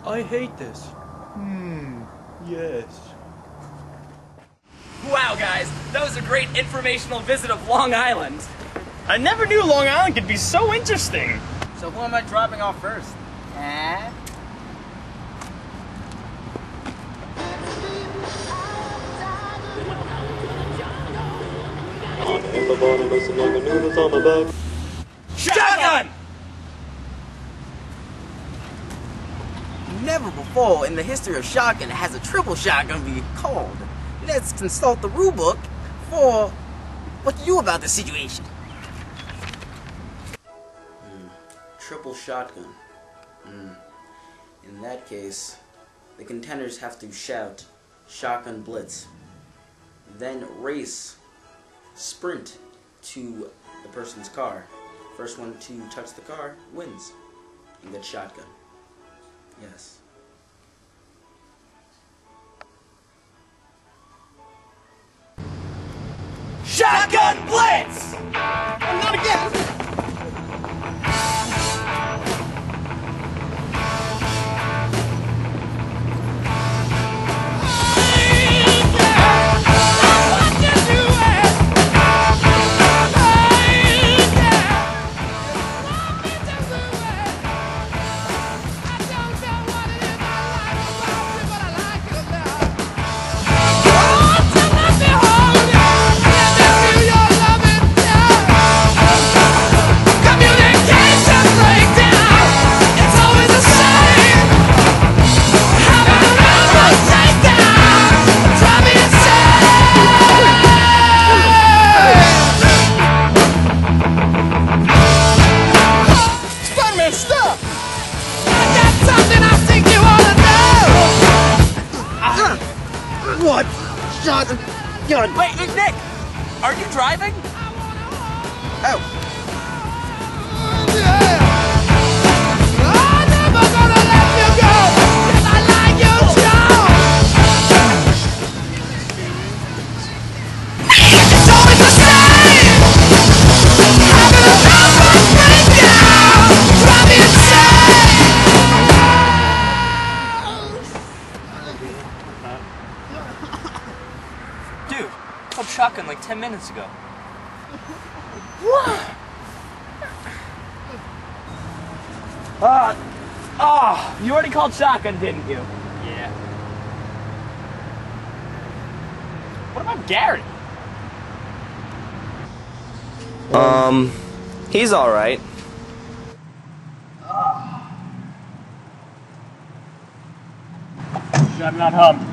I hate this. Yes. Wow, guys, that was a great informational visit of Long Island. I never knew Long Island could be so interesting. So who am I dropping off first? Shotgun! Never before in the history of shotgun has a triple shotgun been called. Let's consult the rulebook for what to do about this situation. Triple shotgun. In that case, the contenders have to shout shotgun blitz, then race, sprint to the person's car. First one to touch the car wins and gets shotgun. Yes. Shotgun blitz! Not again! What? Shotgun. Wait, Nick! Are you driving? Oh. I'm never gonna let you go, 'cause I like you, Joe. It's always the same. Having a nervous breakdown, drive me insane. Dude, I called shotgun like 10 minutes ago. You already called shotgun, didn't you? Yeah. What about Garry? He's alright. Shut not hum.